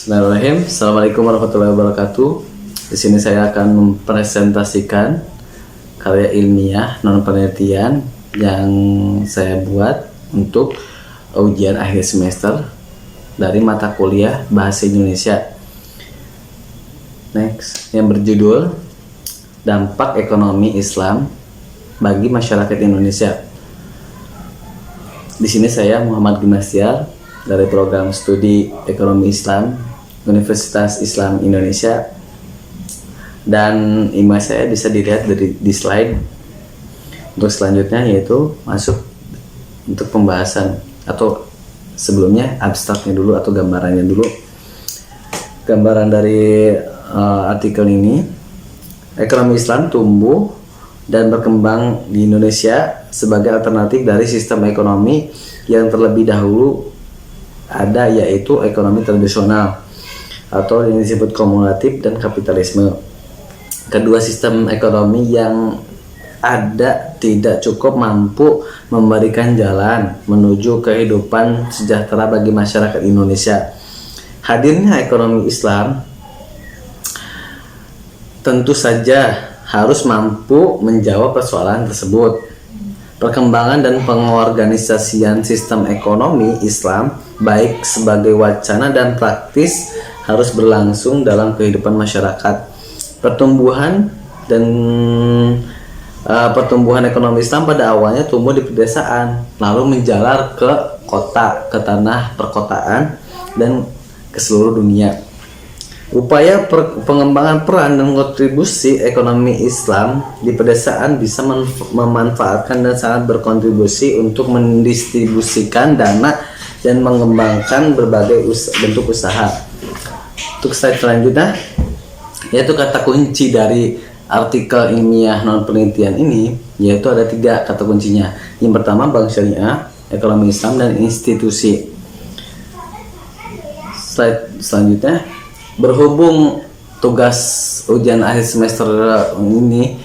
Bismillahirrahmanirrahim. Assalamualaikum warahmatullahi wabarakatuh. Di sini saya akan mempresentasikan karya ilmiah non penelitian yang saya buat untuk ujian akhir semester dari mata kuliah Bahasa Indonesia. Next, yang berjudul Dampak Ekonomi Islam bagi Masyarakat Indonesia. Di sini saya Muhammad Gimnastiar dari program studi Ekonomi Islam Universitas Islam Indonesia, dan email saya bisa dilihat di slide. Untuk selanjutnya yaitu masuk untuk pembahasan, atau sebelumnya abstraknya dulu atau gambarannya dulu. Gambaran dari artikel ini, ekonomi Islam tumbuh dan berkembang di Indonesia sebagai alternatif dari sistem ekonomi yang terlebih dahulu ada, yaitu ekonomi tradisional atau yang disebut kumulatif dan kapitalisme. Kedua sistem ekonomi yang ada tidak cukup mampu memberikan jalan menuju kehidupan sejahtera bagi masyarakat Indonesia. Hadirnya ekonomi Islam tentu saja harus mampu menjawab persoalan tersebut. Perkembangan dan pengorganisasian sistem ekonomi Islam baik sebagai wacana dan praktis harus berlangsung dalam kehidupan masyarakat. Pertumbuhan ekonomi Islam pada awalnya tumbuh di pedesaan, lalu menjalar ke kota, ke tanah perkotaan, dan ke seluruh dunia. Upaya pengembangan peran dan kontribusi ekonomi Islam di pedesaan bisa memanfaatkan dan sangat berkontribusi untuk mendistribusikan dana dan mengembangkan berbagai bentuk usaha. Untuk slide selanjutnya, yaitu kata kunci dari artikel ilmiah non penelitian ini, yaitu ada 3 kata kuncinya. Yang pertama, bank syariah, ekonomi Islam, dan institusi. Slide selanjutnya, berhubung tugas ujian akhir semester ini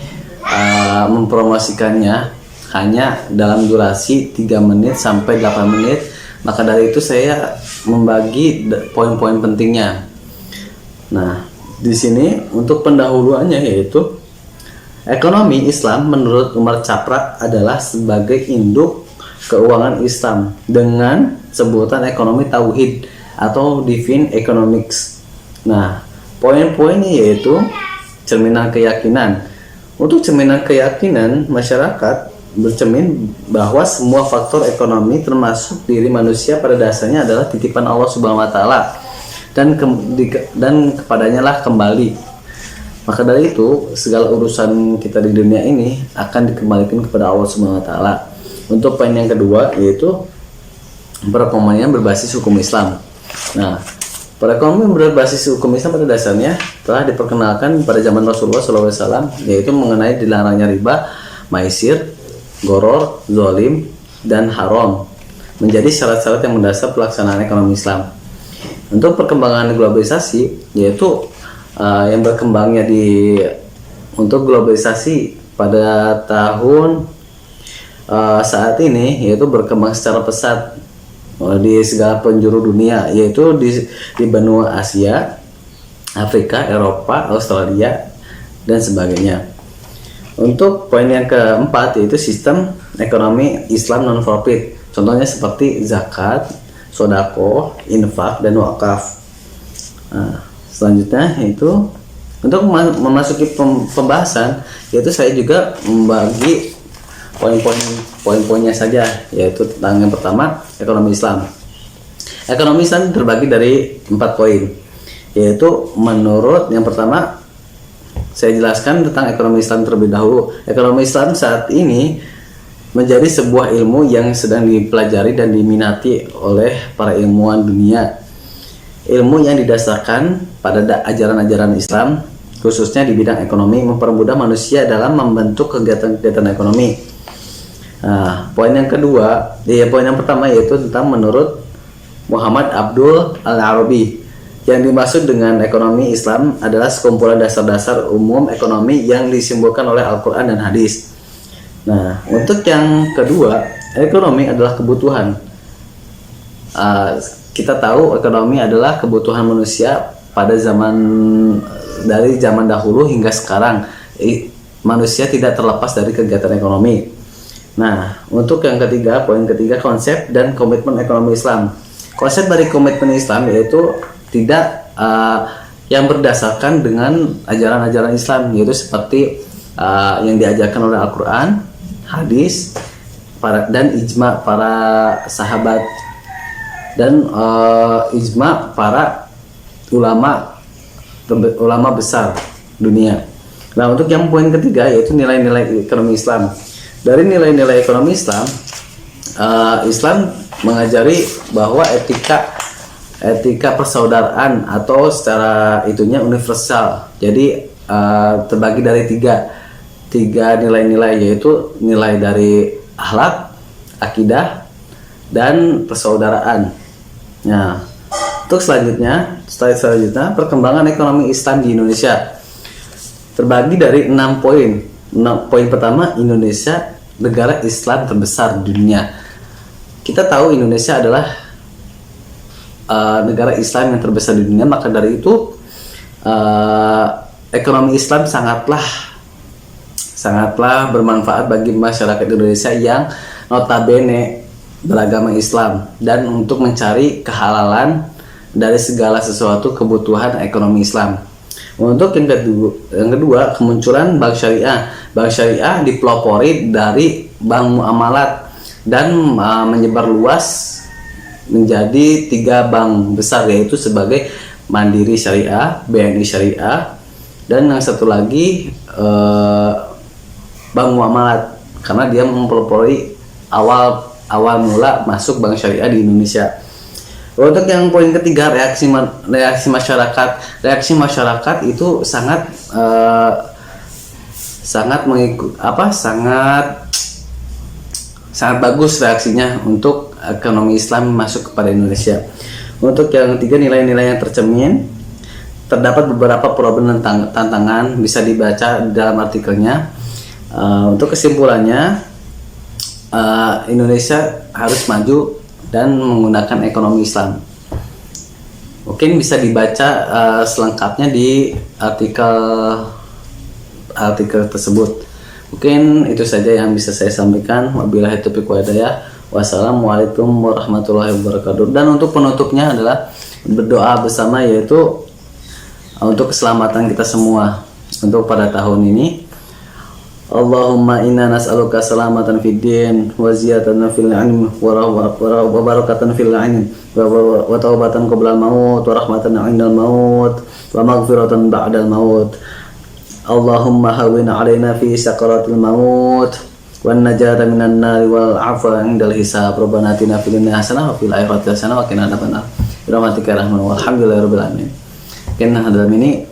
mempromosikannya hanya dalam durasi 3 menit sampai 8 menit, maka dari itu saya membagi poin-poin pentingnya. Nah, di sini untuk pendahuluannya yaitu ekonomi Islam menurut Umar Chaprak adalah sebagai induk keuangan Islam dengan sebutan ekonomi tauhid atau divine economics. Nah, poin-poinnya yaitu cerminan keyakinan. Untuk cerminan keyakinan, masyarakat bercermin bahwa semua faktor ekonomi termasuk diri manusia pada dasarnya adalah titipan Allah Subhanahu wa taala dan kepadanya lah kembali. Maka dari itu segala urusan kita di dunia ini akan dikembalikan kepada Allah Subhanahu wa taala. Untuk poin yang kedua yaitu perekonomian berbasis hukum Islam. Nah, perekonomian berbasis hukum Islam pada dasarnya telah diperkenalkan pada zaman Rasulullah SAW, yaitu mengenai dilarangnya riba, maisir, goror, zolim, dan haram menjadi syarat-syarat yang mendasar pelaksanaan ekonomi Islam. Untuk perkembangan globalisasi, yaitu yang berkembangnya untuk globalisasi pada tahun saat ini, yaitu berkembang secara pesat di segala penjuru dunia, yaitu di benua Asia, Afrika, Eropa, Australia, dan sebagainya. Untuk poin yang keempat yaitu sistem ekonomi Islam non-profit, contohnya seperti zakat, sodako, infak, dan wakaf. Nah, selanjutnya yaitu untuk memasuki pembahasan, yaitu saya juga membagi poin-poinnya saja, yaitu tentang yang pertama, ekonomi Islam. Ekonomi Islam terbagi dari 4 poin, yaitu menurut yang pertama, saya jelaskan tentang ekonomi Islam terlebih dahulu. Ekonomi Islam saat ini menjadi sebuah ilmu yang sedang dipelajari dan diminati oleh para ilmuwan dunia. Ilmu yang didasarkan pada ajaran-ajaran Islam, khususnya di bidang ekonomi, mempermudah manusia dalam membentuk kegiatan-kegiatan ekonomi. Nah, poin yang pertama yaitu tentang menurut Muhammad Abdul Al-Arabi, yang dimaksud dengan ekonomi Islam adalah sekumpulan dasar-dasar umum ekonomi yang disimbolkan oleh Al-Quran dan hadis. Nah, untuk yang kedua, ekonomi adalah kebutuhan. kita tahu ekonomi adalah kebutuhan manusia pada dari zaman dahulu hingga sekarang. Manusia tidak terlepas dari kegiatan ekonomi. Nah, untuk yang ketiga, poin ketiga, konsep dan komitmen ekonomi Islam. Konsep dari komitmen Islam yaitu tidak yang berdasarkan dengan ajaran-ajaran Islam, yaitu seperti yang diajarkan oleh Al-Quran, hadis, dan ijma para sahabat, dan ijma para ulama besar dunia. Nah, untuk yang poin ketiga yaitu nilai-nilai ekonomi Islam. Dari nilai-nilai ekonomi Islam, Islam mengajari bahwa etika persaudaraan atau secara itunya universal. Jadi terbagi dari tiga nilai-nilai, yaitu nilai dari akhlak, akidah, dan persaudaraan. Nah, untuk selanjutnya perkembangan ekonomi Islam di Indonesia terbagi dari 6 poin. Poin pertama, Indonesia negara Islam terbesar di dunia. Kita tahu Indonesia adalah negara Islam yang terbesar di dunia, maka dari itu ekonomi Islam sangatlah bermanfaat bagi masyarakat Indonesia yang notabene beragama Islam, dan untuk mencari kehalalan dari segala sesuatu kebutuhan ekonomi Islam. Untuk yang kedua, kemunculan bank syariah. Bank syariah dipelopori dari bank muamalat dan menyebar luas menjadi 3 bank besar, yaitu sebagai Mandiri Syariah, BNI Syariah, dan yang satu lagi bank muamalat, karena dia mempelopori awal mula masuk bank syariah di Indonesia. Untuk yang poin ketiga, reaksi masyarakat. Reaksi masyarakat itu sangat bagus reaksinya untuk ekonomi Islam masuk kepada Indonesia. Untuk yang ketiga, nilai-nilai yang tercermin. Terdapat beberapa problem dan tantangan, bisa dibaca dalam artikelnya. Untuk kesimpulannya, Indonesia harus maju dan menggunakan ekonomi Islam. Mungkin bisa dibaca selengkapnya di artikel tersebut. Mungkin itu saja yang bisa saya sampaikan. Wabillahi taufiq wal hidayah. Wassalamualaikum warahmatullahi wabarakatuh. Dan untuk penutupnya adalah berdoa bersama, yaitu untuk keselamatan kita semua untuk pada tahun ini. Allahumma inna nas'aluka salamatan fid din wa ziyadatan fil ilmi wa barakatan fil ilmi wa taubatan qabla al-maut wa rahmatan 'indal maut wa maghfiratan ba'dal maut. Allahumma hawwin 'alaina fi sakaratil maut wan najata minan nar wal 'afwa 'indal hisab. Rabbana atina fid dunya hasanah wa fil akhirati hasanah wa qina adzabannar. Birahmatika ya rahman walhamdulillahi rabbil alamin.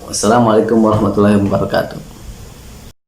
Wassalamualaikum warahmatullahi wabarakatuh.